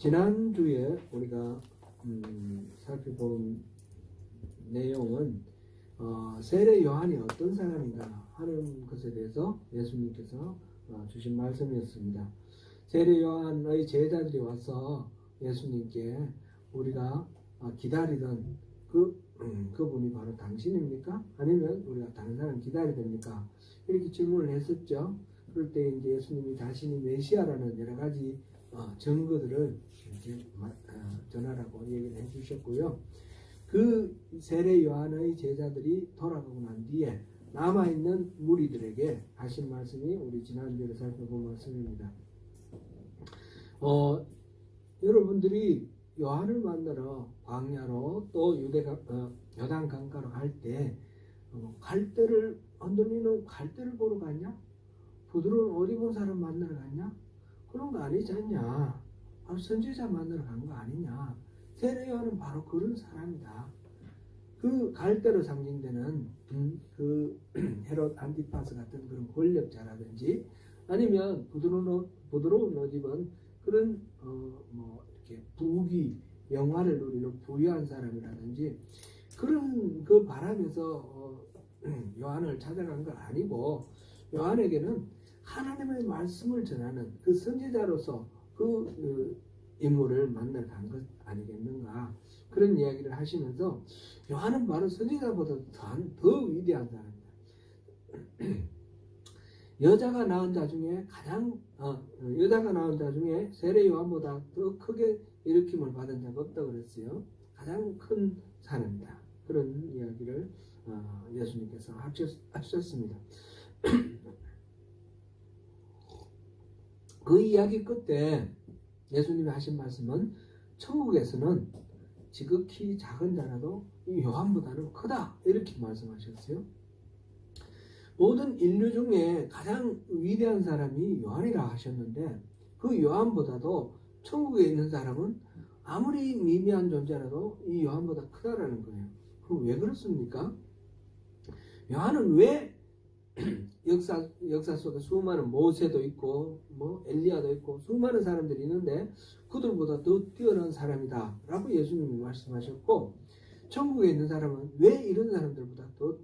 지난주에 우리가 살펴본 내용은 세례 요한이 어떤 사람인가 하는 것에 대해서 예수님께서 주신 말씀이었습니다. 세례 요한의 제자들이 와서 예수님께 우리가 기다리던 그분이 바로 당신입니까? 아니면 우리가 다른 사람 기다려야 됩니까? 이렇게 질문을 했었죠. 그럴 때 이제 예수님이 자신이 메시아라는 여러 가지 증거들을 이렇게 전하라고 얘기를 해주셨고요. 그 세례 요한의 제자들이 돌아가고 난 뒤에 남아있는 무리들에게 하신 말씀이 우리 지난주에 살펴본 말씀입니다. 여러분들이 요한을 만나러 광야로 또 요단 강가로 갈 때 갈대를 흔들리는 갈대를 보러 갔냐? 부드러운 옷 입은 사람 만나러 갔냐? 그런 거 아니지 않냐? 바로 선지자 만나러 간 거 아니냐? 세례 요한은 바로 그런 사람이다. 그 갈대로 상징되는 그 헤롯 안티파스 같은 그런 권력자라든지 아니면 부드러운 옷 입은 그런 이렇게 부귀 영화를 누리는 부유한 사람이라든지 그런 그 바람에서 요한을 찾아간 건 아니고 요한에게는 하나님의 말씀을 전하는 그 선지자로서 그 인물을 만나러 간 것 아니겠는가 그런 이야기를 하시면서 요한은 바로 선지자보다 더 위대한 사람이다. 여자가 낳은 자 중에 세례 요한보다 더 크게 일으킴을 받은 자가 없다고 그랬어요. 가장 큰 사람이다. 그런 이야기를 예수님께서 하셨습니다. 그 이야기 끝에 예수님이 하신 말씀은 천국에서는 지극히 작은 자라도 이 요한보다는 크다 이렇게 말씀하셨어요. 모든 인류 중에 가장 위대한 사람이 요한이라 하셨는데 그 요한보다도 천국에 있는 사람은 아무리 미미한 존재라도 이 요한보다 크다라는 거예요. 그럼 왜 그렇습니까? 요한은 왜 역사 속에 수많은 모세도 있고 엘리야도 있고 수많은 사람들이 있는데 그들보다 더 뛰어난 사람이다 라고 예수님이 말씀하셨고 천국에 있는 사람은 왜 이런 사람들보다 더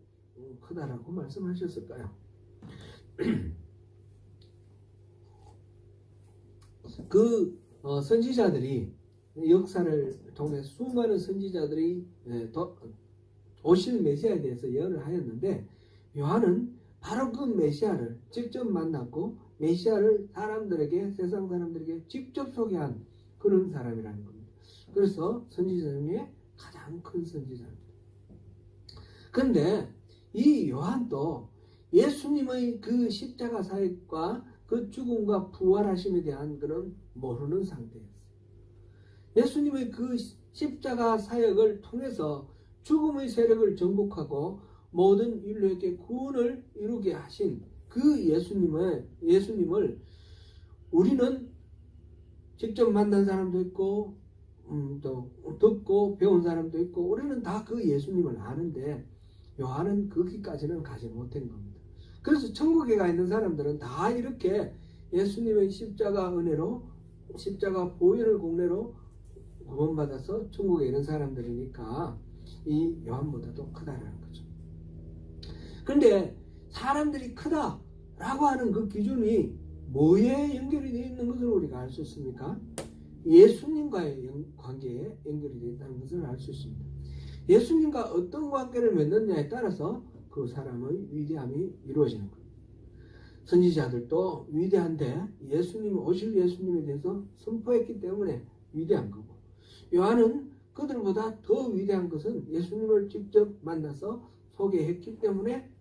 크다라고 말씀하셨을까요? 그 선지자들이 역사를 통해 수많은 선지자들이 오실 메시아에 대해서 예언을 하였는데 요한은 바로 그 메시아를 직접 만났고 메시아를 세상 사람들에게 직접 소개한 그런 사람이라는 겁니다. 그래서 선지자 중에 가장 큰 선지자입니다. 그런데 이 요한도 예수님의 그 십자가 사역과 그 죽음과 부활하심에 대한 그런 모르는 상태였어요. 예수님의 그 십자가 사역을 통해서 죽음의 세력을 정복하고 모든 인류에게 구원을 이루게 하신 그 예수님을 우리는 직접 만난 사람도 있고 또 듣고 배운 사람도 있고 우리는 다 그 예수님을 아는데 요한은 거기까지는 가지 못한 겁니다. 그래서 천국에 가 있는 사람들은 다 이렇게 예수님의 십자가 은혜로 십자가 보혈을 공례로 구원받아서 천국에 있는 사람들이니까 이 요한보다도 크다라는 거죠. 그런데 사람들이 크다라고 하는 그 기준이 뭐에 연결이 되어 있는 것을 우리가 알 수 있습니까? 예수님과의 관계에 연결이 되어 있다는 것을 알 수 있습니다. 예수님과 어떤 관계를 맺느냐에 따라서 그 사람의 위대함이 이루어지는 겁니다. 선지자들도 위대한데 오실 예수님에 대해서 선포했기 때문에 위대한 거고 요한은 그들보다 더 위대한 것은 예수님을 직접 만나서 소개했기 때문에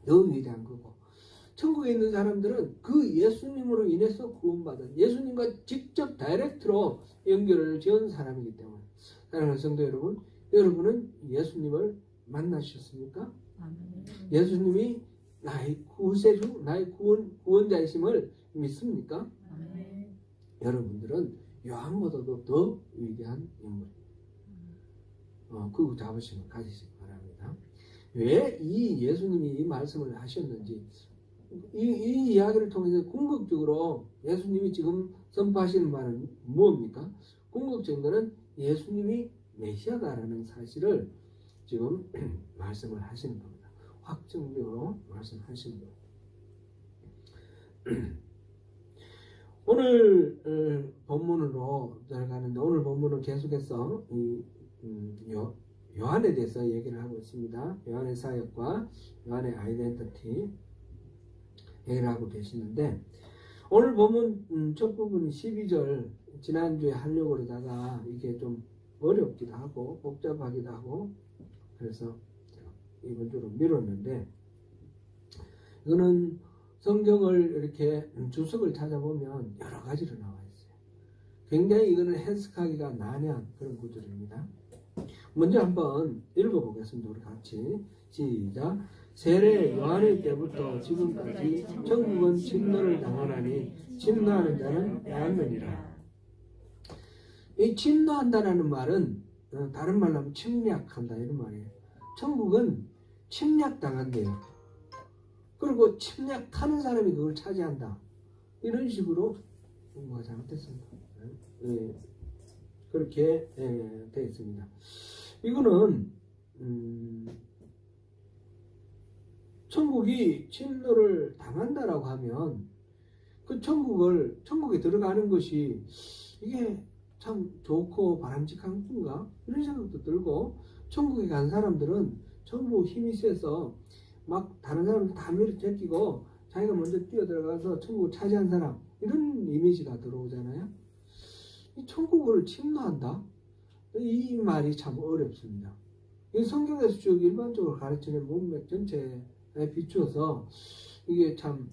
더 위대한 거고 천국에 있는 사람들은 그 예수님으로 인해서 구원받은 예수님과 직접 다이렉트로 연결을 지은 사람이기 때문에 사랑하는 성도 여러분, 여러분은 예수님을 만나셨습니까? 예수님이 나의 구세주, 나의 구원자이심을 믿습니까? 여러분들은 요한보다도 더 위대한 인물입니다. 그 자부심을 가지시기 바랍니다. 왜 이 예수님이 이 말씀을 하셨는지 이 이야기를 통해서 궁극적으로 예수님이 지금 선포하시는 말은 무엇입니까? 궁극적인 것은 예수님이 메시아다라는 사실을 지금 말씀을 하시는 겁니다. 확정적으로 말씀하시는 겁니다. 오늘 본문으로 들어가는데, 오늘 본문은 계속해서 요한에 대해서 얘기를 하고 있습니다. 요한의 사역과 요한의 아이덴티티 얘기를 하고 계시는데, 오늘 본문 첫 부분이 12절 지난주에 하려고 그러다가 이게 좀 어렵기도 하고 복잡하기도 하고 그래서 이번 주로 미뤘는데, 이거는 성경을 이렇게 주석을 찾아보면 여러 가지로 나와 있어요. 굉장히 이거는 해석하기가 난해한 그런 구절입니다. 먼저 한번 읽어보겠습니다. 우리 같이 시작. 세례 요한의 때부터 지금까지 천국은 침노를 당하나니 침노하는 자는 빼앗느니라. 이 침노한다라는 말은 다른 말로 하면 침략한다 이런 말이에요. 천국은 침략당한대요. 그리고 침략하는 사람이 그걸 차지한다. 이런 식으로 뭐가 잘못됐습니다. 그렇게 되어 있습니다. 이거는 천국이 침노를 당한다라고 하면 그 천국에 들어가는 것이 이게 참 좋고 바람직한 건가? 이런 생각도 들고, 천국에 간 사람들은 전부 힘이 세서 막 다른 사람들 다 밀어 제끼고 자기가 먼저 뛰어들어가서 천국을 차지한 사람, 이런 이미지가 들어오잖아요. 이 천국을 침노한다? 이 말이 참 어렵습니다. 이 성경에서 쭉 일반적으로 가르치는 문맥 전체에 비추어서 이게 참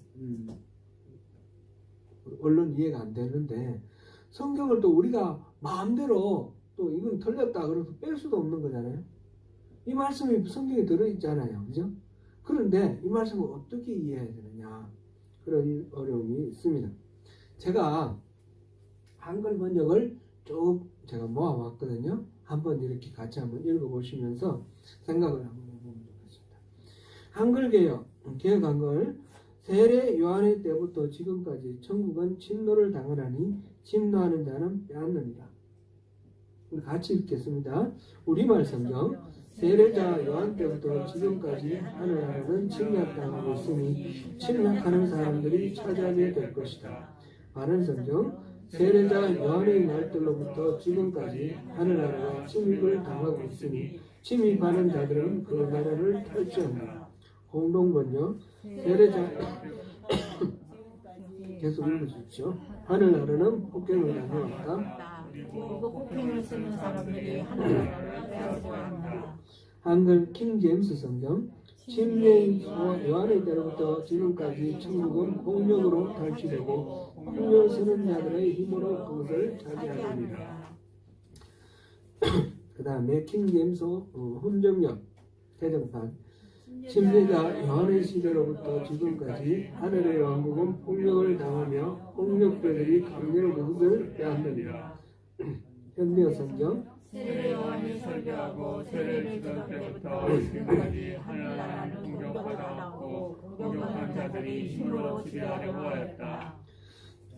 얼른 이해가 안 되는데, 성경을 또 우리가 마음대로 또 이건 틀렸다 그래서 뺄 수도 없는 거잖아요. 이 말씀이 성경에 들어있잖아요. 그죠? 그런데 이 말씀을 어떻게 이해해야 되느냐, 그런 어려움이 있습니다. 제가 한글 번역을 쭉 제가 모아왔거든요. 한번 이렇게 같이 한번 읽어보시면서 생각을 한번 해보면 좋겠습니다. 한글 개혁, 개혁 한글. 세례 요한의 때부터 지금까지 천국은 침노를 당하나니 침노하는 자는 빼앗느니라. 우리 같이 읽겠습니다. 우리말 성경. 세례자 요한 때부터 지금까지 하늘나라는 침략당하고 있으니 침략하는 사람들이 차지하게 될 것이다. 바른 성경. 세례자 요한의 날들로부터 지금까지 하늘나라가 침입을 당하고 있으니 침입하는 자들은 그 나라를 탈취한다. 공동번역. 세례자 계속 읽어주십시오. 하늘나라는 폭행을 당해왔다. 그리고 폭행을 쓰는 사람들이 하늘나라를 빼앗아간다. 한글 킹제임스 성경. 침례인 요한의 때로부터 지금까지 천국은 폭력으로 탈취되고 폭력을 쓰는 자들의 힘으로 그것을 차지하느니라. 그 다음에 킹제임스 혼정역 개정판. 침례자 요한의 시대로부터 지금까지 하늘의 왕국은 폭력을 당하며 폭력배들이 강제로 그것을 빼앗느니라. 현대어 성경. 세례 요한이 설교하고 세례를 주던 때부터 지금까지 하늘나라는 공격을 받았고 공격하는 자들이 힘으로 지배하려고 하였다.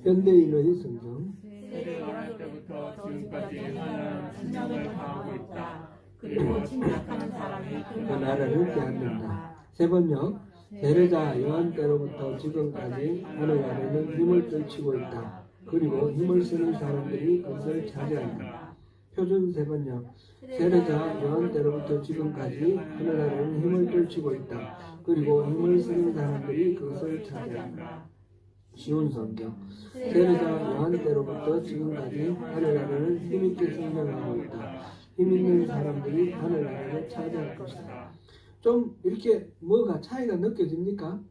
현대인의 성경. 세례 요한 때부터 지금까지 하늘나라는 침략을 당하고 있다. 그리고 침략하는 사람이 그 나라를 빼앗는다. 세번역. 세례자 요한 때로부터 지금까지 하늘나라는 힘을 떨치고 있다. 그리고 힘을 쓰는 사람들이 그것을 차지한다. 표준 세번역. 세례자 요한 때로부터 지금까지 하늘나라는 힘을 떨치고 있다. 그리고 힘을 쓰는 사람들이 그것을 차지한다. 쉬운 성경. 세례자 요한 때로부터 지금까지 하늘나라는 힘있게 성장하고 있다. 힘 있는 사람들이 하늘나라를 차지할 것이다. 좀 이렇게 뭐가 차이가 느껴집니까?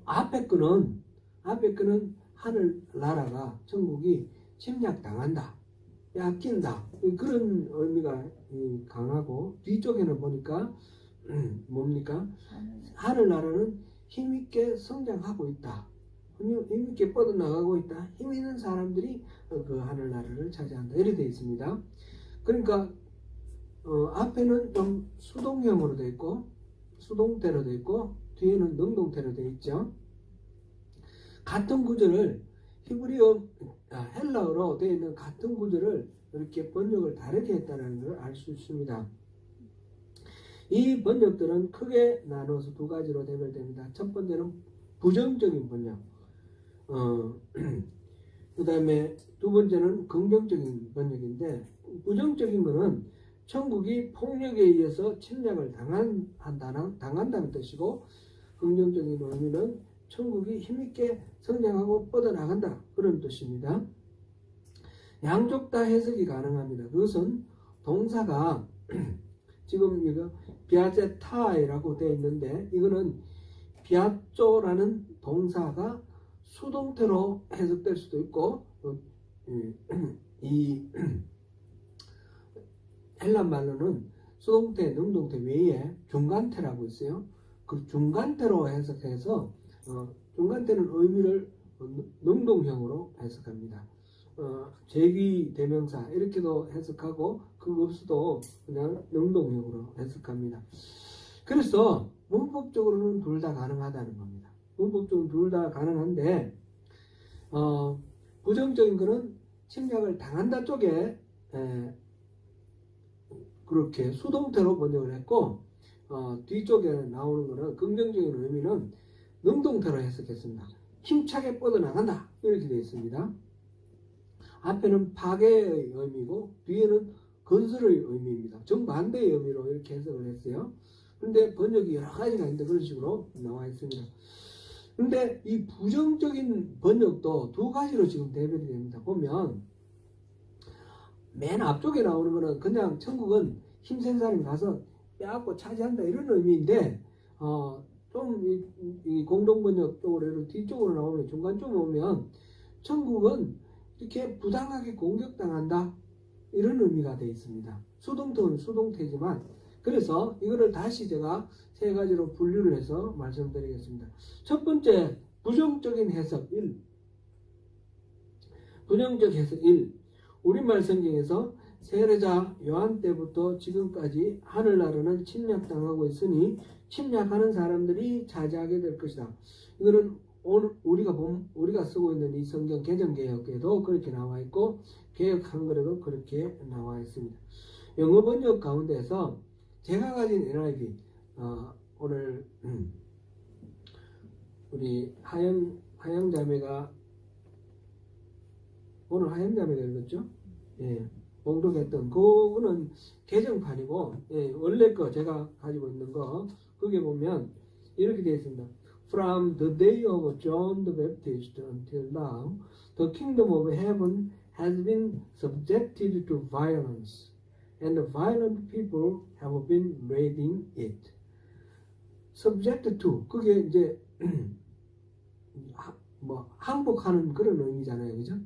앞에 거는 하늘나라가 천국이 침략당한다, 빼앗긴다, 그런 의미가 강하고, 뒤쪽에는 보니까 뭡니까? 하늘나라는 힘있게 성장하고 있다, 힘있게 뻗어나가고 있다, 힘 있는 사람들이 그 하늘나라를 차지한다, 이렇게 되어 있습니다. 그러니까 앞에는 좀 수동형으로 되어 있고 수동태로 되어 있고 뒤에는 능동태로 되어 있죠. 같은 구절을 히브리어, 헬라어로 되어 있는 같은 구절을 이렇게 번역을 다르게 했다는 걸 알 수 있습니다. 이 번역들은 크게 나눠서 두 가지로 대별됩니다. 첫 번째는 부정적인 번역, 그 다음에 두 번째는 긍정적인 번역인데, 부정적인 것은 천국이 폭력에 의해서 침략을 당한다는 뜻이고, 긍정적인 의미는 천국이 힘있게 성장하고 뻗어나간다, 그런 뜻입니다. 양쪽 다 해석이 가능합니다. 그것은 동사가 지금 이거 비아제타이라고 되어 있는데, 이거는 비아조라는 동사가 수동태로 해석될 수도 있고, 이 헬란 말로는 수동태, 능동태 외에 중간태라고 있어요. 그 중간태로 해석해서 중간태는 의미를 능동형으로 해석합니다. 제귀 대명사 이렇게도 해석하고, 그거 없어도 그냥 능동형으로 해석합니다. 그래서 문법적으로는 둘 다 가능하다는 겁니다. 문법적으로 둘 다 가능한데, 부정적인 거는 침략을 당한다 쪽에 그렇게 수동태로 번역을 했고, 뒤쪽에 나오는 거는 긍정적인 의미는 능동태로 해석했습니다. 힘차게 뻗어나간다, 이렇게 되어 있습니다. 앞에는 파괴의 의미고 뒤에는 건설의 의미입니다. 정반대의 의미로 이렇게 해석을 했어요. 근데 번역이 여러 가지가 있는데 그런 식으로 나와 있습니다. 근데 이 부정적인 번역도 두 가지로 지금 대별이 됩니다. 보면 맨 앞쪽에 나오는 거는 그냥 천국은 힘센 사람이 가서 빼앗고 차지한다, 이런 의미인데, 좀 이 공동번역 쪽으로 뒤쪽으로 나오면, 중간쯤 오면 천국은 이렇게 부당하게 공격당한다, 이런 의미가 되어 있습니다. 수동태는 수동태지만, 그래서 이거를 다시 제가 세 가지로 분류를 해서 말씀드리겠습니다. 첫 번째, 부정적인 해석 1. 부정적 해석 1. 우리말 성경에서 세례자 요한 때부터 지금까지 하늘나라는 침략당하고 있으니 침략하는 사람들이 차지하게 될 것이다. 이거는 오늘 우리가 쓰고 있는 이 성경 개정개혁에도 그렇게 나와 있고, 개혁 한글에도 그렇게 나와 있습니다. 영어 번역 가운데서 제가 가진 NIV, 오늘 우리 하영 자매가 오늘 하영 자매가 읽었죠? 예, 봉독했던 그거는 개정판이고, 예, 원래 거 제가 가지고 있는 거, 거기에 보면 이렇게 되어 있습니다. From the day of John the Baptist until now, the kingdom of heaven has been subjected to violence, and the violent people have been raiding it. Subject to, 그게 이제 항복하는 그런 의미잖아요, 그죠?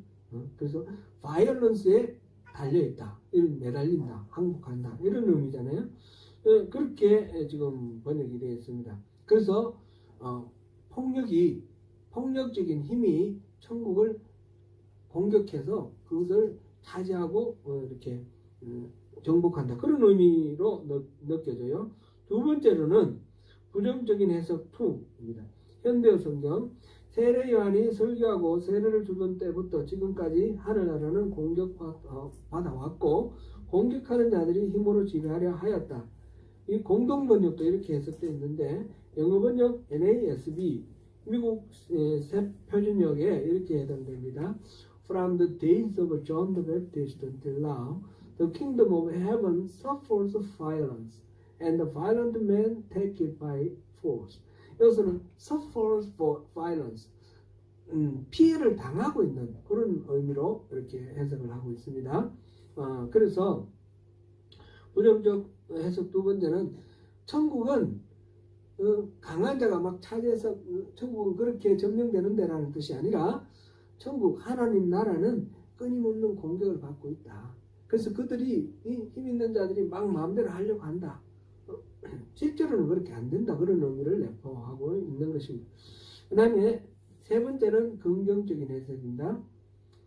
그래서 violence에 달려있다, 매달린다, 항복한다, 이런 의미잖아요. 그렇게 지금 번역이 되어 있습니다. 그래서 폭력적인 힘이 천국을 공격해서 그것을 차지하고 이렇게 정복한다, 그런 의미로 느껴져요. 두 번째로는 부정적인 해석 2입니다. 현대어 성경, 세례 요한이 설교하고 세례를 주던 때부터 지금까지 하늘나라는 공격받아왔고 공격하는 자들이 힘으로 지배하려 하였다. 이 공동 번역도 이렇게 해석되어 있는데, 영어 번역 NASB 미국 새 표준역에 이렇게 해당됩니다. From the days of John the Baptist until now, the kingdom of heaven suffers violence, and the violent men take it by force. 여기서는 suffers for violence, 피해를 당하고 있는 그런 의미로 이렇게 해석을 하고 있습니다. 그래서 부정적 해석 두 번째는 천국은 강한 자가 막 차지해서 천국은 그렇게 점령되는 데라는 뜻이 아니라, 천국 하나님 나라는 끊임없는 공격을 받고 있다. 그래서 그들이 힘 있는 자들이 막 마음대로 하려고 한다. 실제로는 그렇게 안 된다, 그런 의미를 내포하고 있는 것입니다. 그 다음에 세 번째는 긍정적인 해석입니다.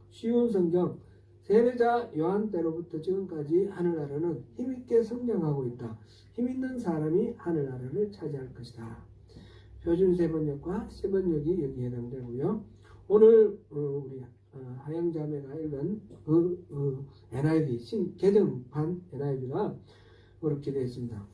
쉬운 성경, 세례자 요한 때로부터 지금까지 하늘나라는 힘있게 성장하고 있다. 힘있는 사람이 하늘나라를 차지할 것이다. 표준 세번역과 세번역이 여기 해당되고요. 오늘 우리 하영자매가 읽은 NIV 개정판 NIV가 그렇게 되어 있습니다.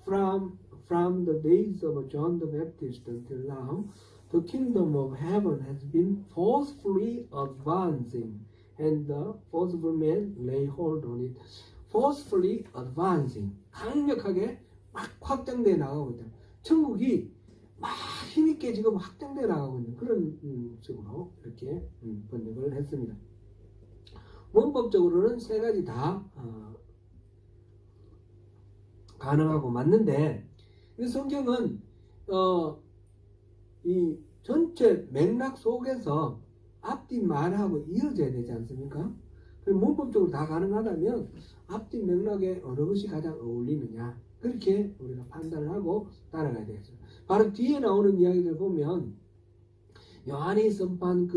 From the days of John the Baptist until now, the kingdom of heaven has been forcefully advancing, and the forceful man lay hold on it. Forcefully advancing, 강력하게 막 확장되어 나가고 있다. 천국이 막 힘있게 지금 확장되어 나가고 있는 그런 식으로 이렇게 번역을 했습니다. 문법적으로는 세 가지 다 가능하고 맞는데, 이 성경은 이 전체 맥락 속에서 앞뒤 말하고 이어져야 되지 않습니까? 문법적으로 다 가능하다면 앞뒤 맥락에 어느 것이 가장 어울리느냐, 그렇게 우리가 판단을 하고 따라가야 되겠습니다. 바로 뒤에 나오는 이야기들 보면 요한이 선포한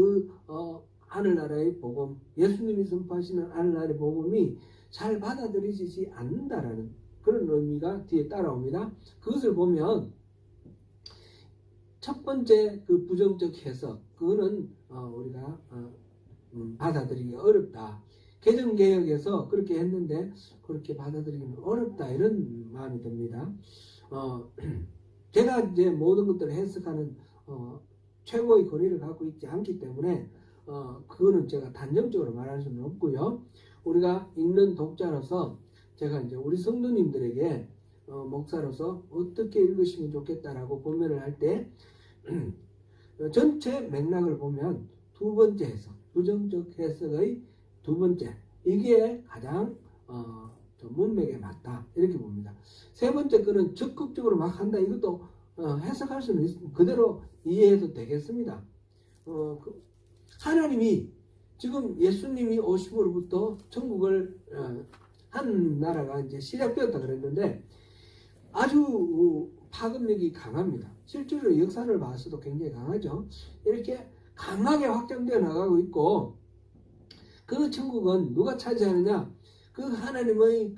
하늘나라의 복음, 예수님이 선포하시는 하늘나라의 복음이 잘 받아들이지지 않는다라는 그런 의미가 뒤에 따라옵니다. 그것을 보면 첫 번째 그 부정적 해석, 그거는 우리가 받아들이기 어렵다. 개정개혁에서 그렇게 했는데 그렇게 받아들이기는 어렵다, 이런 마음이 듭니다. 제가 이제 모든 것들을 해석하는 최고의 권위를 갖고 있지 않기 때문에 그거는 제가 단정적으로 말할 수는 없고요. 우리가 읽는 독자로서 제가 이제 우리 성도님들에게 목사로서 어떻게 읽으시면 좋겠다라고 고민을 할 때 전체 맥락을 보면 두 번째 해석, 부정적 해석의 두 번째, 이게 가장 문맥에 맞다, 이렇게 봅니다. 세 번째 거는 적극적으로 막 한다, 이것도 해석할 수는 그대로 이해해도 되겠습니다. 하나님이 지금 예수님이 오심으로부터 천국을 한 나라가 이제 시작되었다 그랬는데 아주 파급력이 강합니다. 실제로 역사를 봐서도 굉장히 강하죠. 이렇게 강하게 확장되어 나가고 있고, 그 천국은 누가 차지하느냐? 그 하나님의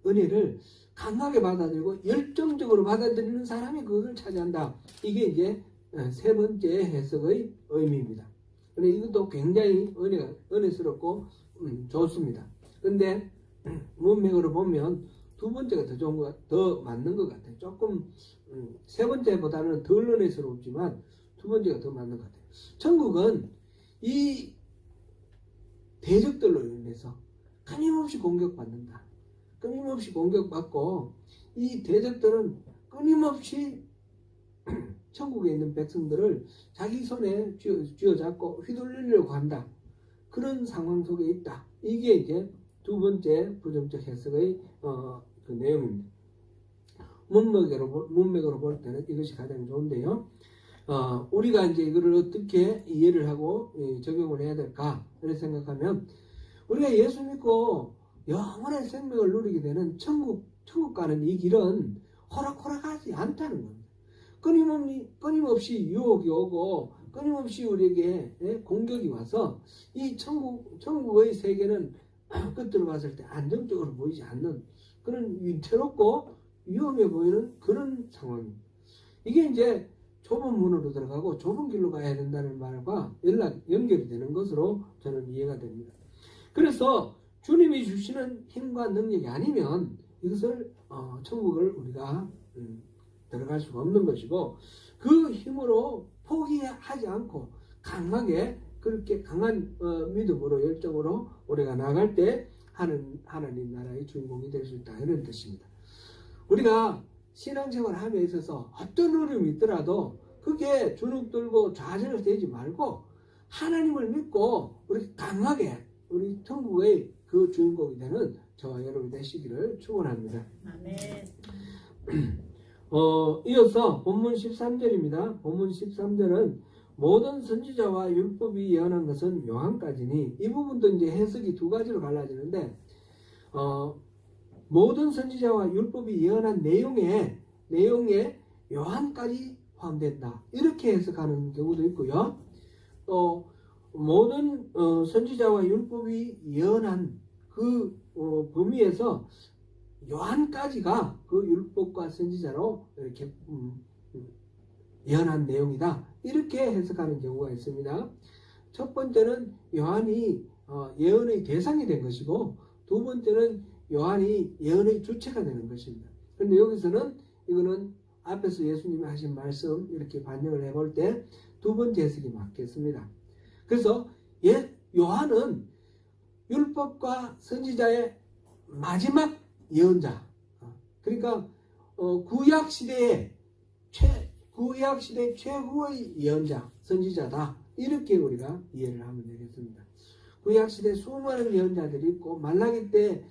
은혜를 강하게 받아들이고 열정적으로 받아들이는 사람이 그것을 차지한다. 이게 이제 세 번째 해석의 의미입니다. 그런데 이것도 굉장히 은혜스럽고 좋습니다. 근데 문맥으로 보면 두 번째가 더 좋은 더 맞는 것 같아요. 조금 세 번째보다는 덜 은혜스럽지만 두 번째가 더 맞는 것 같아요. 천국은 이 대적들로 인해서 끊임없이 공격받는다. 끊임없이 공격받고, 이 대적들은 끊임없이 천국에 있는 백성들을 자기 손에 쥐어잡고 휘둘리려고 한다. 그런 상황 속에 있다. 이게 이제 두 번째 부정적 해석의 그 내용입니다. 문맥으로 볼 때는 이것이 가장 좋은데요. 우리가 이제 이거를 어떻게 이해를 하고 적용을 해야 될까? 이렇게 생각하면, 우리가 예수 믿고 영원한 생명을 누리게 되는 천국 가는 이 길은 호락호락하지 않다는 겁니다. 끊임없이 유혹이 오고, 끊임없이 우리에게 공격이 와서, 이 천국의 세계는 끝으로 봤을 때 안정적으로 보이지 않는 그런 위태롭고 위험해 보이는 그런 상황입니다. 이게 이제 좁은 문으로 들어가고 좁은 길로 가야 된다는 말과 연결이 되는 것으로 저는 이해가 됩니다. 그래서 주님이 주시는 힘과 능력이 아니면 이것을 천국을 우리가 들어갈 수가 없는 것이고, 그 힘으로 포기하지 않고 강하게, 그렇게 강한 믿음으로 열정으로 우리가 나갈 때 하나님 나라의 주인공이 될 수 있다, 이런 뜻입니다. 우리가 신앙생활 함에 있어서 어떤 어려움이 있더라도 그게 주눅 들고 좌절을 되지 말고 하나님을 믿고 우리 강하게 우리 천국의 그 주인공이 되는 저와 여러분 되시기를 축원합니다. 아멘. 이어서 본문 13절입니다. 본문 13절은 모든 선지자와 율법이 예언한 것은 요한까지니, 이 부분도 이제 해석이 두 가지로 갈라지는데, 모든 선지자와 율법이 예언한 내용에 요한까지 포함된다, 이렇게 해석하는 경우도 있고요. 또 모든 선지자와 율법이 예언한 그 범위에서 요한까지가 그 율법과 선지자로 이렇게 예언한 내용이다. 이렇게 해석하는 경우가 있습니다. 첫 번째는 요한이 예언의 대상이 된 것이고, 두 번째는 요한이 예언의 주체가 되는 것입니다. 그런데 여기서는 이거는 앞에서 예수님이 하신 말씀 이렇게 반영을 해볼 때 두 번째 해석이 맞겠습니다. 그래서 요한은 율법과 선지자의 마지막 예언자, 그러니까 구약 시대의 최후의 예언자, 선지자다. 이렇게 우리가 이해를 하면 되겠습니다. 구약 시대 수많은 예언자들이 있고, 말라기 때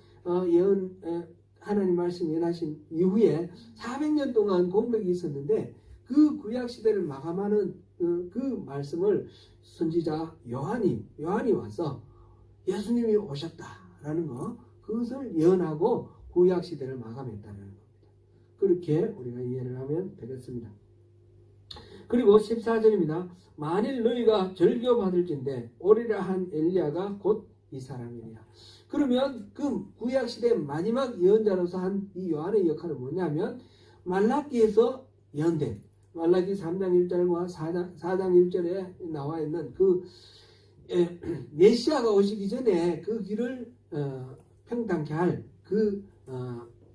하나님 말씀 예언하신 이후에 400년 동안 공백이 있었는데, 그 구약 시대를 마감하는 그 말씀을 선지자 요한이 와서 예수님이 오셨다라는 거, 그것을 예언하고 구약 시대를 마감했다는 겁니다. 그렇게 우리가 이해를 하면 되겠습니다. 그리고 14절입니다. 만일 너희가 절교 받을진대 오리라 한 엘리야가 곧 이 사람이니라. 그러면 그 구약 시대 마지막 예언자로서 한 이 요한의 역할은 뭐냐면, 말라기에서 예언된 말라기 3장 1절과 4장 1절에 나와 있는 그 메시아가 오시기 전에 그 길을 평탄케 할 그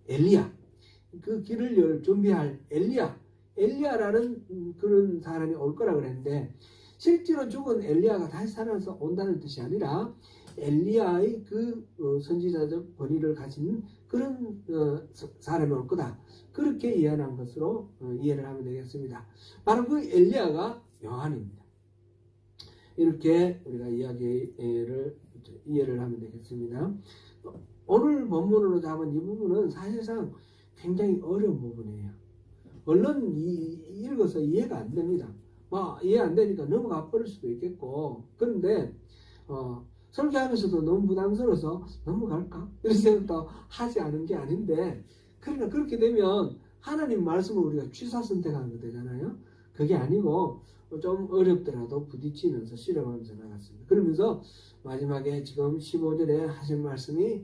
엘리야, 그 길을 준비할 엘리야라는 그런 사람이 올 거라 그랬는데, 실제로 죽은 엘리야가 다시 살아서 온다는 뜻이 아니라 엘리야의 그 선지자적 권위를 가진 그런 사람이 올 거다. 그렇게 예언한 것으로 이해를 하면 되겠습니다. 바로 그 엘리야가 요한입니다. 이렇게 우리가 이해를 하면 되겠습니다. 오늘 본문으로 잡은 이 부분은 사실상 굉장히 어려운 부분이에요. 얼른 읽어서 이해가 안 됩니다. 이해 안 되니까 넘어가 버릴 수도 있겠고, 그런데 설교하면서도 너무 부담스러워서 넘어갈까? 이런 생각도 하지 않은 게 아닌데, 그러니까 그렇게 되면 하나님 말씀을 우리가 취사 선택하는 거 되잖아요. 그게 아니고 좀 어렵더라도 부딪히면서 실험하면서 나갔습니다. 그러면서 마지막에 지금 15절에 하신 말씀이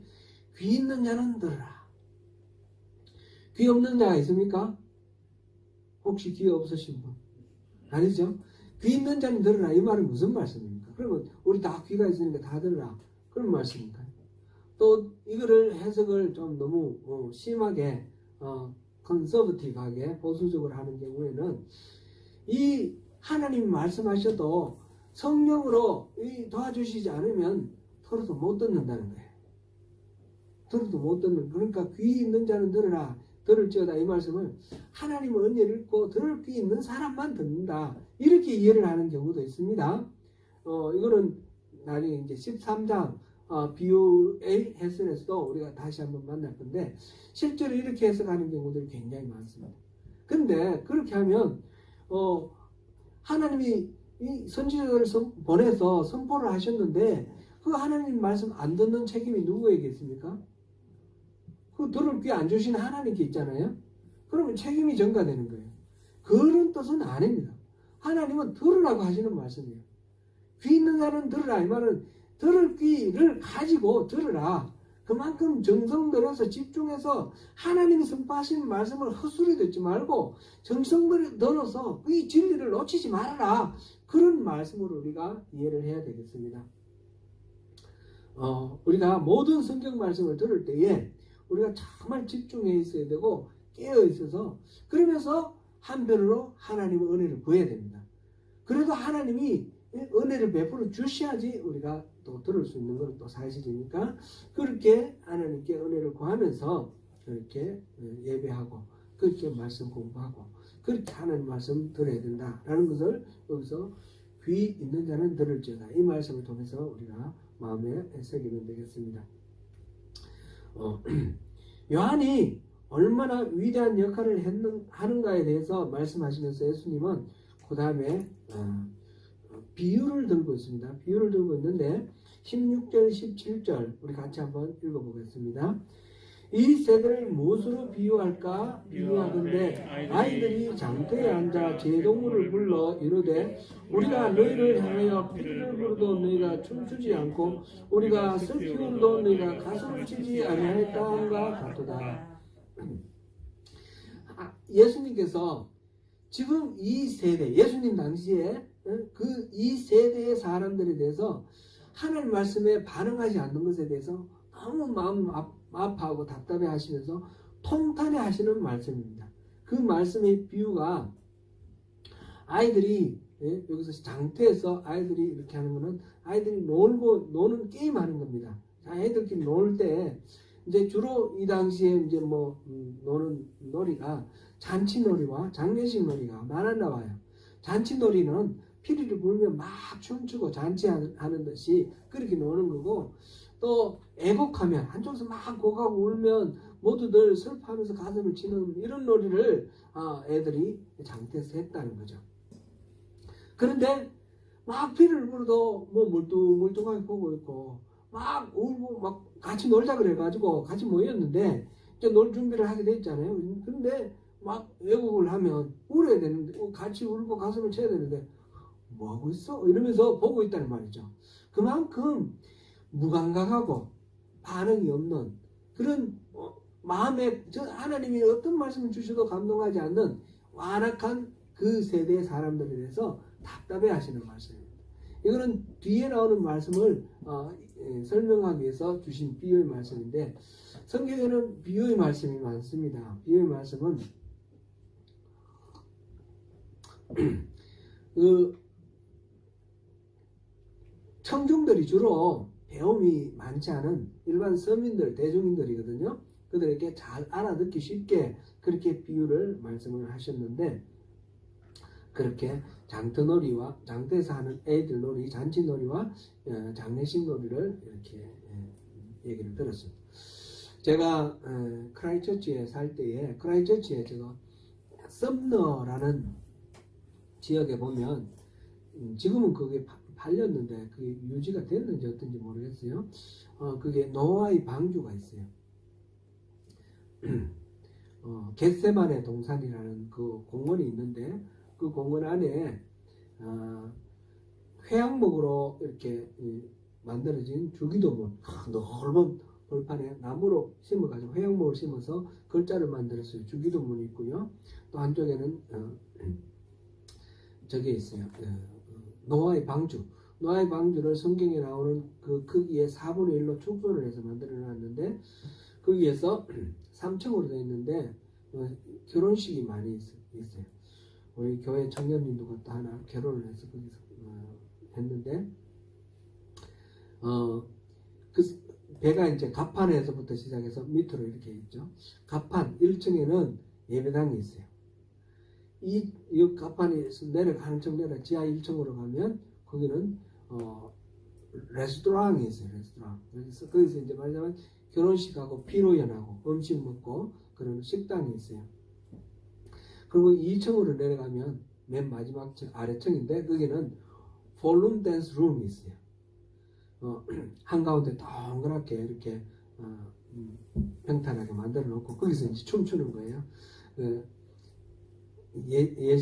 귀 있는 자는 들으라. 귀 없는 자가 있습니까? 혹시 귀 없으신 분? 아니죠? 귀 있는 자는 들으라. 이 말은 무슨 말씀입니까? 그러면 우리 다 귀가 있으니까 다 들으라. 그런 말씀입니까? 또 이거를 해석을 좀 너무 심하게 컨서버티브하게 보수적으로 하는 경우에는 이 하나님 말씀하셔도 성령으로 도와주시지 않으면 들어도 못 듣는다는 거예요. 들어도 못 듣는, 그러니까 귀 있는 자는 들으라. 들을지어다, 이 말씀을 하나님의 은혜를 읽고 들을 귀 있는 사람만 듣는다. 이렇게 이해를 하는 경우도 있습니다. 이거는 나중에 이제 13장 비유의 해설에서도 우리가 다시 한번 만날 건데, 실제로 이렇게 해석하는 경우들이 굉장히 많습니다. 근데 그렇게 하면 하나님이 이 선지자들을 보내서 선포를 하셨는데, 그 하나님 말씀 안 듣는 책임이 누구에게 있습니까? 그 들을 귀 안 주신 하나님께 있잖아요. 그러면 책임이 전가되는 거예요. 그런 뜻은 아닙니다. 하나님은 들으라고 하시는 말씀이에요. 귀 있는 자는 들으라. 이 말은 들을 귀를 가지고 들으라. 그만큼 정성 들어서 집중해서 하나님이 선포하시는 말씀을 헛소리 듣지 말고 정성 들어서 이 진리를 놓치지 말아라. 그런 말씀으로 우리가 이해를 해야 되겠습니다. 우리가 모든 성경 말씀을 들을 때에 우리가 정말 집중해 있어야 되고 깨어 있어서, 그러면서 한편으로 하나님의 은혜를 구해야 됩니다. 그래도 하나님이 은혜를 베풀어 주셔야지 우리가 또 들을 수 있는 건 또 사실이니까, 그렇게 하나님께 은혜를 구하면서 그렇게 예배하고 그렇게 말씀 공부하고 그렇게 하나님 말씀 들어야 된다라는 것을 여기서 귀 있는 자는 들을지어다, 이 말씀을 통해서 우리가 마음에 새기면 되겠습니다. 요한이 얼마나 위대한 역할을 하는가에 대해서 말씀하시면서 예수님은 그 다음에 비유를 들고 있습니다. 비유를 들고 있는데 16절 17절 우리 같이 한번 읽어보겠습니다. 이 세대를 무엇으로 비유할까? 비유하건대 아이들이 장터에 앉아 제동물을 불러 이르되 우리가 너희를 향하여 피를 부르도 너희가 춤추지 않고 우리가 슬피운도 너희가 가슴을 치지 아니하였다함과 같도다. 예수님께서 지금 이 세대, 예수님 당시에 그 이 세대의 사람들에 대해서 하나님 말씀에 반응하지 않는 것에 대해서 너무 마음 아파하고 답답해 하시면서 통탄해 하시는 말씀입니다. 그 말씀의 비유가 아이들이 여기서 장터에서 아이들이 이렇게 하는 거는 아이들이 노는 게임하는 겁니다. 아이들끼리 놀 때 이제 주로 이 당시에 이제 노는 놀이가 잔치놀이와 장례식 놀이가 많았나 봐요. 잔치놀이는 피리를 불면 막 춤추고 잔치하는 듯이 그렇게 노는 거고, 또 애곡하면 한쪽에서 막 곡하고 울면 모두들 슬퍼하면서 가슴을 치는 이런 놀이를 애들이 장터에서 했다는 거죠. 그런데 막 피를 불어도 멀뚱멀뚱하게 보고 있고 막 울고 막 같이 놀자 그래가지고 같이 모였는데 이제 놀 준비를 하게 됐잖아요. 그런데 막 애곡을 하면 울어야 되는데 같이 울고 가슴을 쳐야 되는데 뭐 하고 있어? 이러면서 보고 있다는 말이죠. 그만큼 무감각하고 반응이 없는 그런 마음에 하나님이 어떤 말씀을 주셔도 감동하지 않는 완악한 그 세대의 사람들에 대해서 답답해 하시는 말씀입니다. 이거는 뒤에 나오는 말씀을 설명하기 위해서 주신 비유의 말씀인데, 성경에는 비유의 말씀이 많습니다. 비유의 말씀은 청중들이 주로 배움이 많지 않은 일반 서민들, 대중인들이거든요. 그들에게 잘 알아듣기 쉽게 그렇게 비유를 말씀을 하셨는데, 그렇게 장터놀이와 장터에서 하는 애들 놀이, 잔치놀이와 장례식 놀이를 이렇게 얘기를 들었습니다. 제가 크라이처치에 살 때에 크라이처치에 제가 썸너라는 지역에 보면 지금은 그게 팔렸는데 그게 유지가 됐는지 어떤지 모르겠어요. 그게 노아의 방주가 있어요. 겟세마네 동산이라는 그 공원이 있는데 그 공원 안에 회양목으로 이렇게 만들어진 주기도문, 넓은 벌판에 나무로 심어가지고 회양목을 심어서 글자를 만들었어요. 주기도문이 있고요. 또 한쪽에는 저게 있어요. 노아의 방주. 노아의 방주를 성경에 나오는 그 크기의 4분의 1로 축소를 해서 만들어 놨는데 거기에서 3층으로 되어 있는데 결혼식이 많이 있어요. 우리 교회 청년님도 그것도 하나 결혼을 해서 거기서 했는데 그 배가 이제 갑판에서부터 시작해서 밑으로 이렇게 있죠. 갑판 1층에는 예배당이 있어요. 이 갑판에서 한층 내려 지하 1층으로 가면 거기는 레스토랑이 있어요. 레스토랑. 그래서 거기서 이제 말하자면 결혼식하고 피로연하고 음식 먹고 그런 식당이 있어요. 그리고 2층으로 내려가면 맨 마지막 층 아래층인데 거기는 폴룸 댄스 룸이 있어요. 한가운데 동그랗게 이렇게 평탄하게 만들어 놓고 거기서 이제 춤추는 거예요.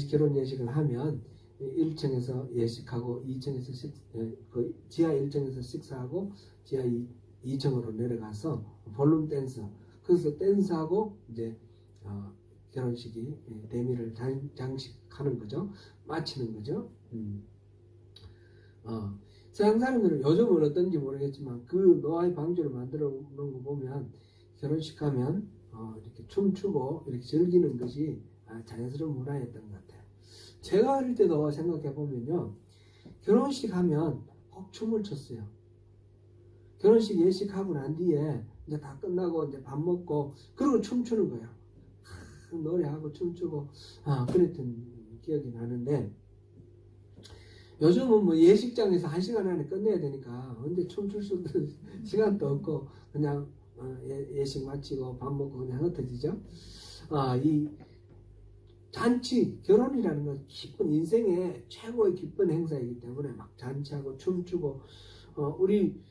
결혼 예식을 하면 1층에서 예식하고 2층에서 지하 1층에서 식사하고 지하 2층으로 내려가서 볼룸 댄스, 거기서 댄스하고 이제 결혼식이 대미를 장식하는 거죠. 마치는 거죠. 서양 사람들은 요즘은 어떤지 모르겠지만 그 노아의 방주를 만들어 놓은 거 보면 결혼식 하면 이렇게 춤추고 이렇게 즐기는 것이 자연스러운 문화였던 것 같아요. 제가 어릴 때도 생각해 보면요, 결혼식 하면 꼭 춤을 췄어요. 결혼식 예식하고 난 뒤에 이제 다 끝나고 이제 밥 먹고 그리고 춤추는 거예요. 노래하고 춤추고 그랬던 기억이 나는데, 요즘은 뭐 예식장에서 1시간 안에 끝내야 되니까 언제 춤출 수 있는 시간도 없고 그냥 예식 마치고 밥 먹고 그냥 흩어지죠. 이 잔치, 결혼이라는 건 기쁜 인생의 최고의 기쁜 행사이기 때문에 막 잔치하고 춤추고 우리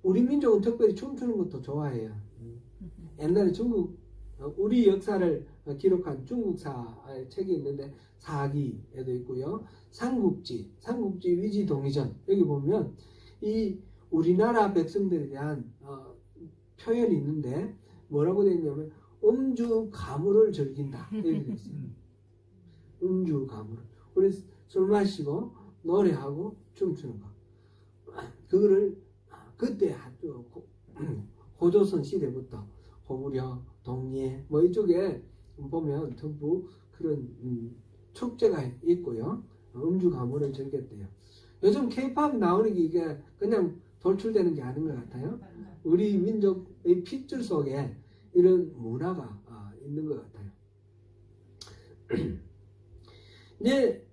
민족은 특별히 춤추는 것도 좋아해요. 옛날에 우리 역사를 기록한 중국사의 책이 있는데 사기에도 있고요. 삼국지 위지동의전 여기 보면 이 우리나라 백성들에 대한 표현이 있는데 뭐라고 되어 있냐면 음주 가물을 즐긴다 이렇게 되어 있어요. 음주 가물. 우리 술 마시고 노래하고 춤추는 거. 그거를 그때 아주 고조선 시대부터 고구려, 동예 뭐 이쪽에 보면 전부 그런 축제가 있고요. 음주 가물을 즐겼대요. 요즘 K-팝 나오는 게 이게 그냥 돌출되는 게 아닌 것 같아요. 우리 민족의 핏줄 속에 이런 문화가 있는 것 같아요. 이제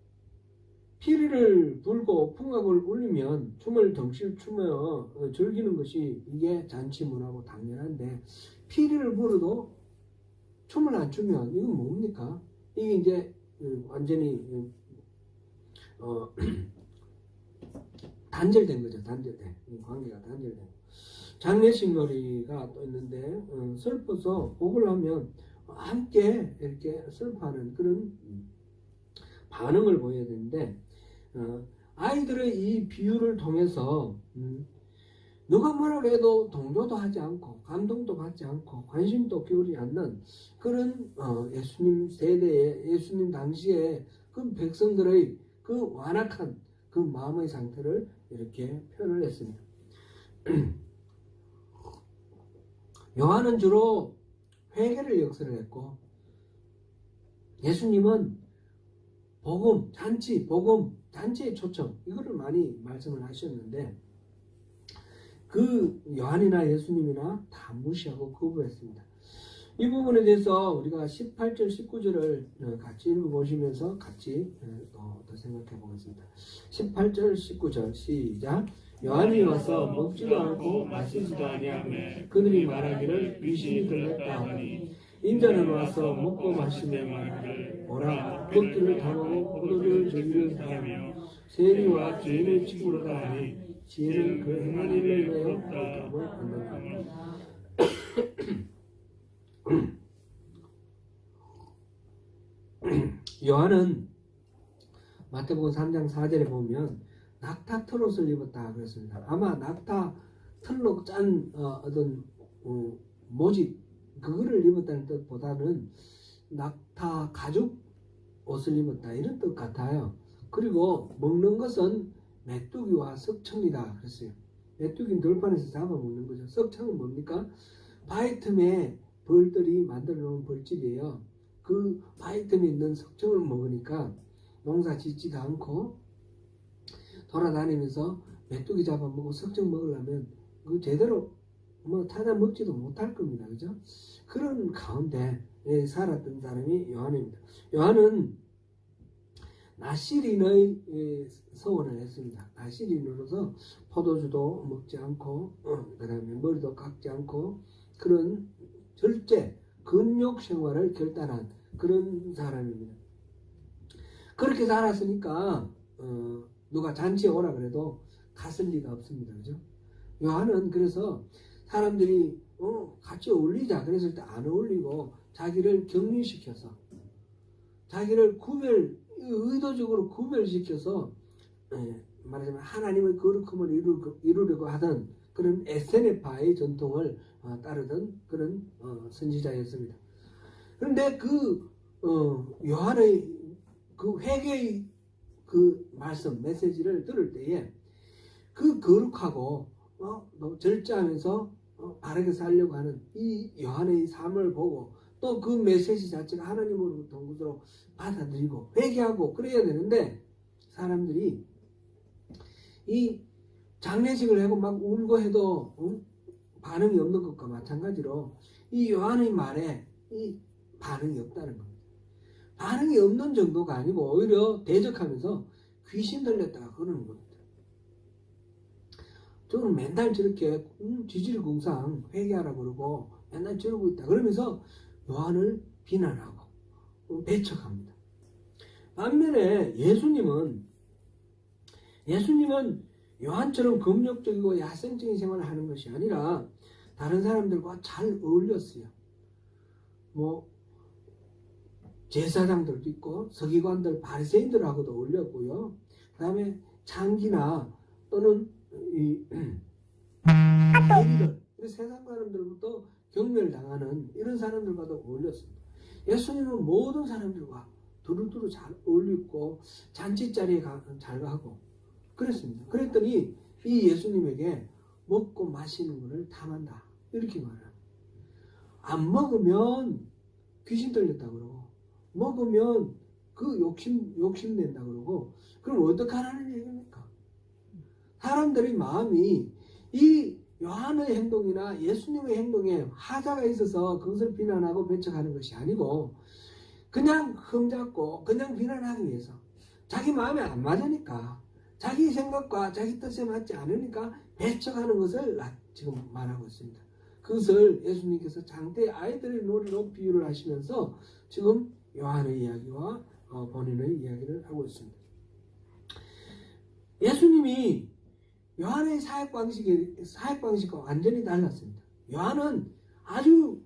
피리를 불고 풍악을 울리면 춤을 덩실 추며 즐기는 것이 이게 잔치 문화고 당연한데, 피리를 불어도 춤을 안 추면 이건 뭡니까? 이게 이제 완전히 단절된 거죠. 단절된 관계가 단절된. 장례식 놀이가 또 있는데 슬퍼서 곡을 하면 함께 이렇게 슬퍼하는 그런 반응을 보여야 되는데, 아이들의 이 비유를 통해서 누가 뭐라고 해도 동조도 하지 않고 감동도 받지 않고 관심도 기울이지 않는 그런 예수님 세대에, 예수님 당시에 그 백성들의 그 완악한 그 마음의 상태를 이렇게 표현을 했습니다. 요한은 주로 회개를 역설을 했고, 예수님은 복음, 잔치, 복음, 잔치의 초청 이거를 많이 말씀을 하셨는데, 그 요한이나 예수님이나 다 무시하고 거부했습니다. 이 부분에 대해서 우리가 18절, 19절을 같이 읽어보시면서 같이 더 생각해 보겠습니다. 18절, 19절 시작. 요한이 와서 먹지도 않고 마시지도 아니하며 그들이 말하기를 귀신이 들렸다 하니, 인자는 와서 먹고 마시며 말하기를 보라, 껍질을 당하고 포도주를 즐기는 사람이요 세리와 죄인의 친구로다 하니, 지혜는 그 행한 일을 내어 거듭을 받는다. 요한은 마태복음 3장 4절에 보면 낙타 털옷을 입었다 그랬습니다. 아마 낙타 털로 짠 어떤 모직 그거를 입었다는 뜻보다는 낙타 가죽 옷을 입었다 이런 뜻 같아요. 그리고 먹는 것은 메뚜기와 석청이다 그랬어요. 메뚜기는 들판에서 잡아먹는 거죠. 석청은 뭡니까? 바위 틈에 벌들이 만들어 놓은 벌집이에요. 그 바위 틈에 있는 석청을 먹으니까 농사 짓지도 않고 돌아다니면서 메뚜기 잡아먹고 석청 먹으려면 그 제대로 뭐 찾아 먹지도 못할 겁니다. 그죠? 그런 가운데 살았던 사람이 요한입니다. 요한은 나시린의 서원을 했습니다. 나시린으로서 포도주도 먹지 않고 그 다음에 머리도 깎지 않고 그런 절제 근욕 생활을 결단한 그런 사람입니다. 그렇게 살았으니까 누가 잔치에 오라 그래도 갔을 리가 없습니다. 그죠? 요한은 그래서 사람들이 같이 어울리자 그랬을 때 안 어울리고 자기를 격리시켜서 자기를 의도적으로 구별시켜서 말하자면 하나님의 거룩함을 이루려고 하던 그런 에세네파의 전통을 따르던 그런 선지자였습니다. 그런데 그 요한의 그 회개의 그 말씀 메시지를 들을 때에 그 거룩하고 절제하면서 바르게 살려고 하는 이 요한의 삶을 보고 또 그 메시지 자체가 하나님으로부터 온 것으로 받아들이고 회개하고 그래야 되는데, 사람들이 이 장례식을 하고 막 울고 해도 반응이 없는 것과 마찬가지로 이 요한의 말에 이 반응이 없다는 겁니다. 반응이 없는 정도가 아니고 오히려 대적하면서 귀신 들렸다가 그러는 겁니다. 저는 맨날 저렇게 지질궁상 회개하라고 그러고 맨날 저러고 있다 그러면서 요한을 비난하고 배척합니다. 반면에 예수님은 요한처럼 금욕적이고 야생적인 생활을 하는 것이 아니라 다른 사람들과 잘 어울렸어요. 뭐 제사장들도 있고 서기관들, 바리새인들하고도 어울렸고요. 그 다음에 창기나 또는 세리들, 세상 사람들부터 경멸당하는 이런 사람들과도 어울렸습니다. 예수님은 모든 사람들과 두루두루 잘 어울리고 잔치 자리에 잘 가고 그랬습니다. 그랬더니 이 예수님에게 먹고 마시는 것을 탐한다 이렇게 말해요. 안 먹으면 귀신 들렸다 그러고 먹으면 그 욕심 낸다 그러고 그럼 어떡하라는 얘기입니까? 사람들의 마음이 이 요한의 행동이나 예수님의 행동에 하자가 있어서 그것을 비난하고 배척하는 것이 아니고 그냥 흠잡고 그냥 비난하기 위해서 자기 마음에 안 맞으니까 자기 생각과 자기 뜻에 맞지 않으니까 배척하는 것을 지금 말하고 있습니다. 그것을 예수님께서 장대 아이들의 놀이로 비유를 하시면서 지금 요한의 이야기와 본인의 이야기를 하고 있습니다. 예수님이 요한의 사역 방식과 완전히 달랐습니다. 요한은 아주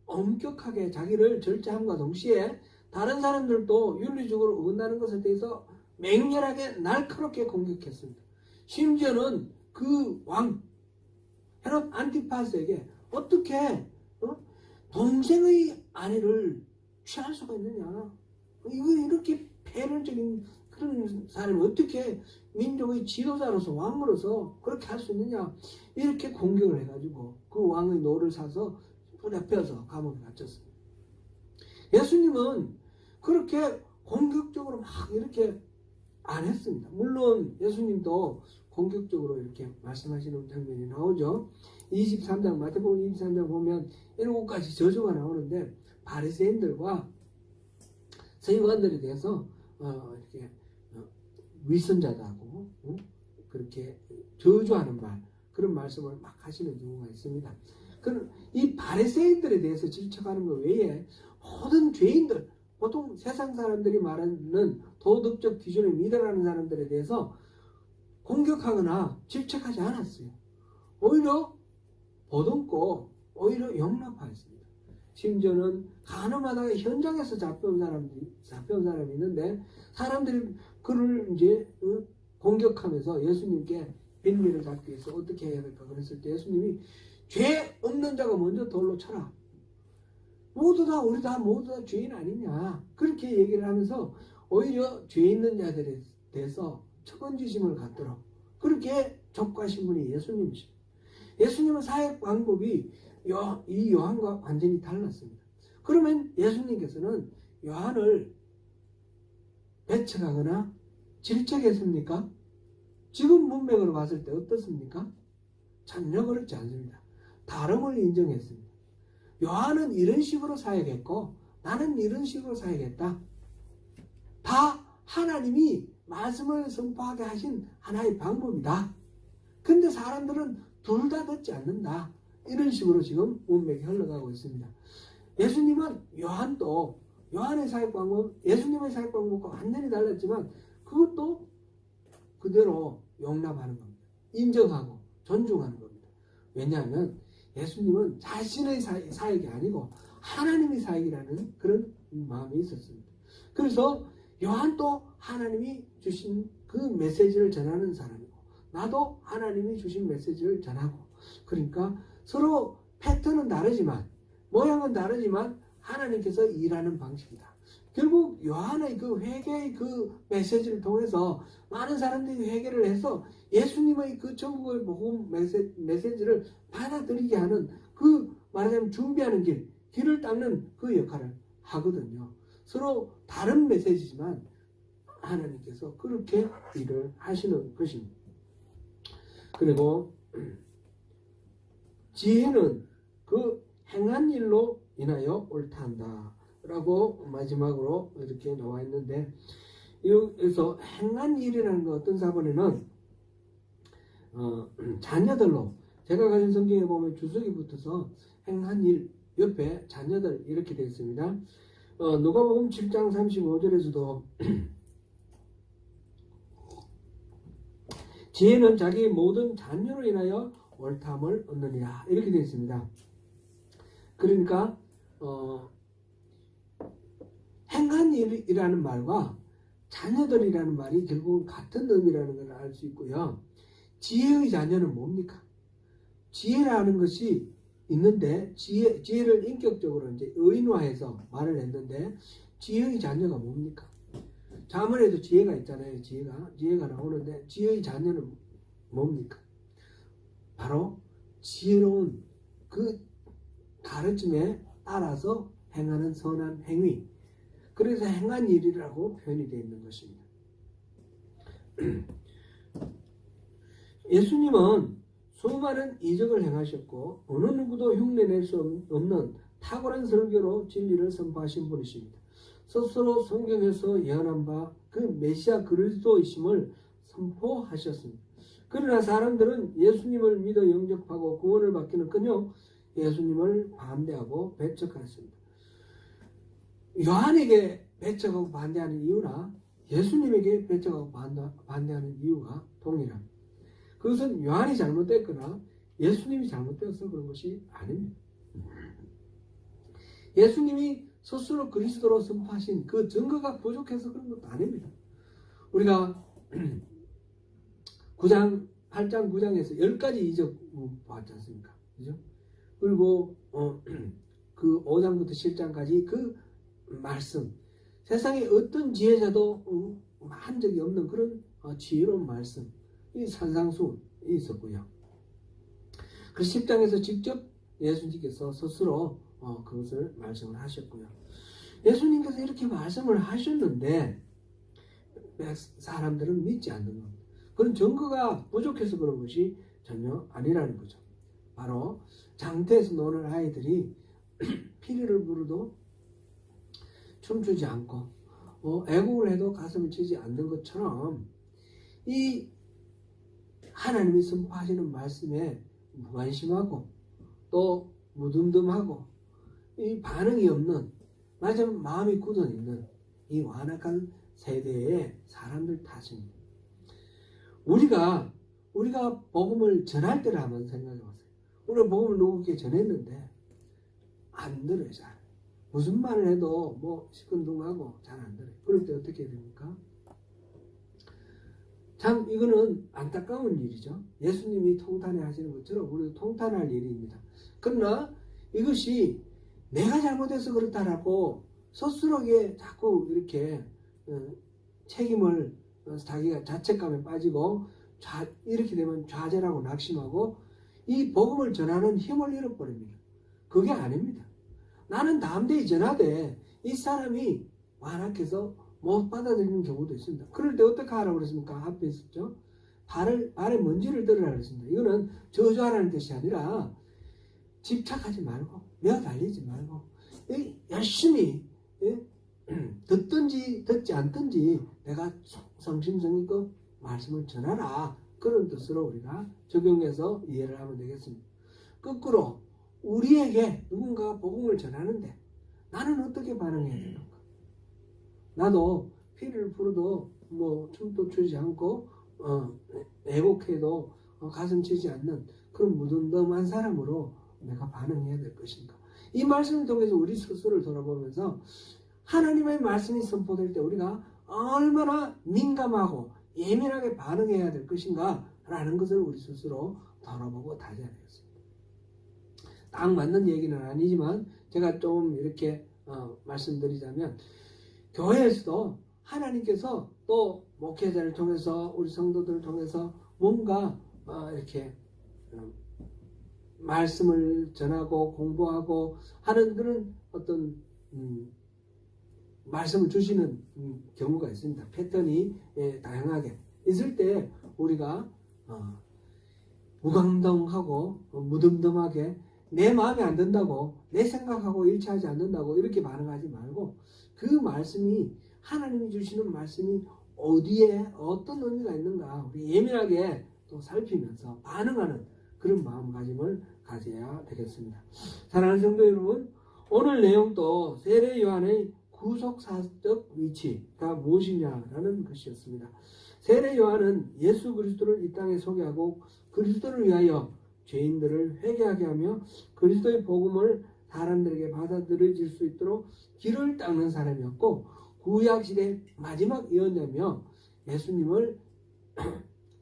엄격하게 자기를 절제함과 동시에 다른 사람들도 윤리적으로 어긋나는 것에 대해서 맹렬하게 날카롭게 공격했습니다. 심지어는 그 왕 헤롯 안티파스에게 어떻게 동생의 아내를 취할 수가 있느냐, 이거 이렇게 패륜적인 그런 사람이 어떻게 민족의 지도자로서 왕으로서 그렇게 할 수 있느냐 이렇게 공격을 해가지고 그 왕의 노를 사서 불에 펴서 감옥에 갇혔습니다. 예수님은 그렇게 공격적으로 막 이렇게 안 했습니다. 물론 예수님도 공격적으로 이렇게 말씀하시는 장면이 나오죠. 23장 마태복음 23장 보면 7가지 저주가 나오는데 바리새인들과 서기관들에 대해서 이렇게 위선자다고 그렇게 저주하는 말 그런 말씀을 막 하시는 경우가 있습니다. 이 바리새인들에 대해서 질책하는 것 외에 모든 죄인들 보통 세상 사람들이 말하는 도덕적 기준에 미달하는 사람들에 대해서 공격하거나 질책하지 않았어요. 오히려 보듬고 오히려 용납하였습니다. 심지어는 간음하다가 현장에서 잡혀온 사람이 있는데 사람들이 그를 이제 공격하면서 예수님께 빌미를 잡기 위해서 어떻게 해야 될까 그랬을 때 예수님이 죄 없는 자가 먼저 돌로 쳐라. 모두 다 죄인 아니냐 그렇게 얘기를 하면서 오히려 죄 있는 자들에 대해서 처건지심을 갖도록 그렇게 족하신 분이 예수님이십니다. 예수님은 사역 방법이 이 요한과 완전히 달랐습니다. 그러면 예수님께서는 요한을 배척하거나 질책했습니까? 지금 문맥으로 봤을 때 어떻습니까? 전혀 그렇지 않습니다. 다름을 인정했습니다. 요한은 이런 식으로 사역했고 나는 이런 식으로 사역했다. 다 하나님이 말씀을 선포하게 하신 하나의 방법이다. 근데 사람들은 둘 다 듣지 않는다. 이런 식으로 지금 문맥이 흘러가고 있습니다. 예수님은 요한의 사역 방법, 예수님의 사역 방법과 완전히 달랐지만 그것도 그대로 용납하는 겁니다. 인정하고 존중하는 겁니다. 왜냐하면 예수님은 자신의 사역이 아니고 하나님의 사역이라는 그런 마음이 있었습니다. 그래서 요한도 하나님이 주신 그 메시지를 전하는 사람이고 나도 하나님이 주신 메시지를 전하고 그러니까 서로 패턴은 다르지만 모양은 다르지만 하나님께서 일하는 방식이다. 결국 요한의 그 회개의 그 메시지를 통해서 많은 사람들이 회개를 해서 예수님의 그 천국의 복음 메시지를 받아들이게 하는 그 말하자면 준비하는 길을 닦는 그 역할을 하거든요. 서로 다른 메시지지만 하나님께서 그렇게 일을 하시는 것입니다. 그리고 지혜는 그 행한 일로 인하여 옳다한다 라고 마지막으로 이렇게 나와 있는데 여기서 행한 일이라는 거 어떤 사본에는 자녀들로 제가 가진 성경에 보면 주석이 붙어서 행한 일 옆에 자녀들 이렇게 되어 있습니다. 누가복음 7장 35절에서도 지혜는 자기 모든 자녀로 인하여 옳다함을 얻느니라 이렇게 되어 있습니다. 그러니까 행한 일이라는 말과 자녀들이라는 말이 결국은 같은 의미라는 걸 알 수 있고요. 지혜의 자녀는 뭡니까? 지혜라는 것이 있는데 지혜를 인격적으로 이제 의인화해서 말을 했는데 지혜의 자녀가 뭡니까? 자문에도 지혜가 있잖아요. 지혜가 나오는데 지혜의 자녀는 뭡니까? 바로 지혜로운 그 가르침에 따라서 행하는 선한 행위. 그래서 행한 일이라고 표현이 되어 있는 것입니다. 예수님은 수많은 이적을 행하셨고 어느 누구도 흉내낼 수 없는 탁월한 설교로 진리를 선포하신 분이십니다. 스스로 성경에서 예언한 바 그 메시아 그리스도이심을 선포하셨습니다. 그러나 사람들은 예수님을 믿어 영접하고 구원을 받기는커녕 예수님을 반대하고 배척하였습니다. 요한에게 배척하고 반대하는 이유나 예수님에게 배척하고 반대하는 이유가 동일합니다. 그것은 요한이 잘못됐거나 예수님이 잘못되어서 그런 것이 아닙니다. 예수님이 스스로 그리스도로 선포하신 그 증거가 부족해서 그런 것도 아닙니다. 우리가 8장 9장에서 10가지 이적 봤지 않습니까? 그죠? 그리고 그 5장부터 7장까지 그 말씀, 세상에 어떤 지혜자도 한 적이 없는 그런 지혜로운 말씀, 이 산상수훈이 있었고요. 그 10장에서 직접 예수님께서 스스로 그것을 말씀을 하셨고요. 예수님께서 이렇게 말씀을 하셨는데 사람들은 믿지 않는 겁니다. 그런 증거가 부족해서 그런 것이 전혀 아니라는 거죠. 바로 장터에서 노는 아이들이 피리를 부르도 춤추지 않고 애국을 해도 가슴을 치지 않는 것처럼 이 하나님이 선포하시는 말씀에 무관심하고 또 무덤덤하고 이 반응이 없는 마치 마음이 굳어있는 이 완악한 세대의 사람들 탓입니다. 우리가 복음을 전할 때를 한번 생각해 보세요. 우리가 복음을 누구에게 전했는데 안 들어요. 잘. 무슨 말을 해도 뭐 시큰둥하고 잘 안 들어요. 그럴 때 어떻게 됩니까? 참 이거는 안타까운 일이죠. 예수님이 통탄해 하시는 것처럼 우리도 통탄할 일입니다. 그러나 이것이 내가 잘못해서 그렇다라고 스스로에게 자꾸 이렇게 책임을 자기가 자책감에 빠지고 이렇게 되면 좌절하고 낙심하고 이 복음을 전하는 힘을 잃어버립니다. 그게 아닙니다. 나는 담대히 전하되 이 사람이 완악해서 못 받아들이는 경우도 있습니다. 그럴 때 어떻게 하라고 그랬습니까? 앞에 있었죠. 발에 먼지를 들으라 그랬습니다. 이거는 저주하라는 뜻이 아니라 집착하지 말고 매어달리지 말고 열심히 듣든지 듣지 않든지 내가 성심성의껏 말씀을 전하라. 그런 뜻으로 우리가 적용해서 이해를 하면 되겠습니다. 거꾸로 우리에게 누군가가 복음을 전하는데 나는 어떻게 반응해야 되는가? 나도 피를 부르도 뭐 춤도 추지 않고 애곡해도 가슴 치지 않는 그런 무덤덤한 사람으로 내가 반응해야 될 것인가? 이 말씀을 통해서 우리 스스로를 돌아보면서 하나님의 말씀이 선포될 때 우리가 얼마나 민감하고 예민하게 반응해야 될 것인가 라는 것을 우리 스스로 돌아보고 다져야 되겠습니다. 딱 맞는 얘기는 아니지만 제가 좀 이렇게 말씀드리자면 교회에서도 하나님께서 또 목회자를 통해서 우리 성도들을 통해서 뭔가 이렇게 말씀을 전하고 공부하고 하는 그런 어떤 말씀을 주시는 경우가 있습니다. 패턴이 다양하게 있을 때 우리가 무감동하고 무덤덤하게 내 마음에 안 든다고 내 생각하고 일치하지 않는다고 이렇게 반응하지 말고 그 말씀이 하나님이 주시는 말씀이 어디에 어떤 의미가 있는가 우리 예민하게 또 살피면서 반응하는 그런 마음가짐을 가져야 되겠습니다. 사랑하는 성도 여러분, 오늘 내용도 세례 요한의 구속사적 위치가 무엇이냐라는 것이었습니다. 세례 요한은 예수 그리스도를 이 땅에 소개하고 그리스도를 위하여 죄인들을 회개하게 하며 그리스도의 복음을 사람들에게 받아들여질 수 있도록 길을 닦는 사람이었고 구약시대 마지막 예언자며 예수님을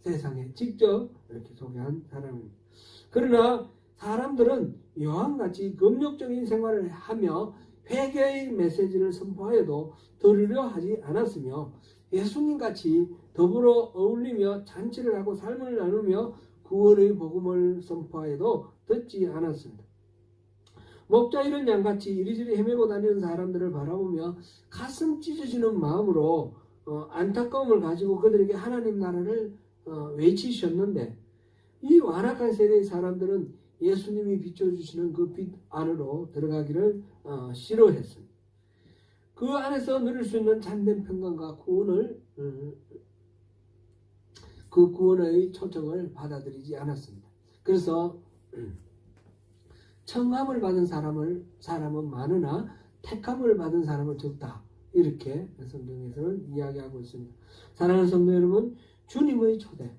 세상에 직접 이렇게 소개한 사람입니다. 그러나 사람들은 요한같이 금욕적인 생활을 하며 회개의 메시지를 선포하여도 들으려 하지 않았으며 예수님같이 더불어 어울리며 잔치를 하고 삶을 나누며 구원의 복음을 선포하여도 듣지 않았습니다. 목자 잃은 양같이 이리저리 헤매고 다니는 사람들을 바라보며 가슴 찢어지는 마음으로 안타까움을 가지고 그들에게 하나님 나라를 외치셨는데, 이 완악한 세대의 사람들은 예수님이 비춰주시는 그 빛 안으로 들어가기를 싫어했습니다. 그 안에서 누릴 수 있는 참된 평강과 그 구원의 초청을 받아들이지 않았습니다. 그래서 청함을 받은 사람은 많으나 택함을 받은 사람은 적다, 이렇게 성경에서는 이야기하고 있습니다. 사랑하는 성도 여러분, 주님의 초대,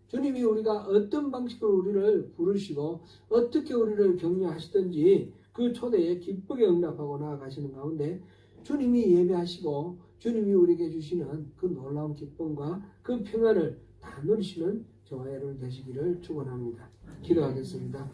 주님이 우리가 어떤 방식으로 우리를 부르시고 어떻게 우리를 격려하시든지 그 초대에 기쁘게 응답하고 나아가시는 가운데 주님이 예배하시고 주님이 우리에게 주시는 그 놀라운 기쁨과 그 평안을 다 누리시는 저와 여러분 되시기를 축원합니다. 기도하겠습니다.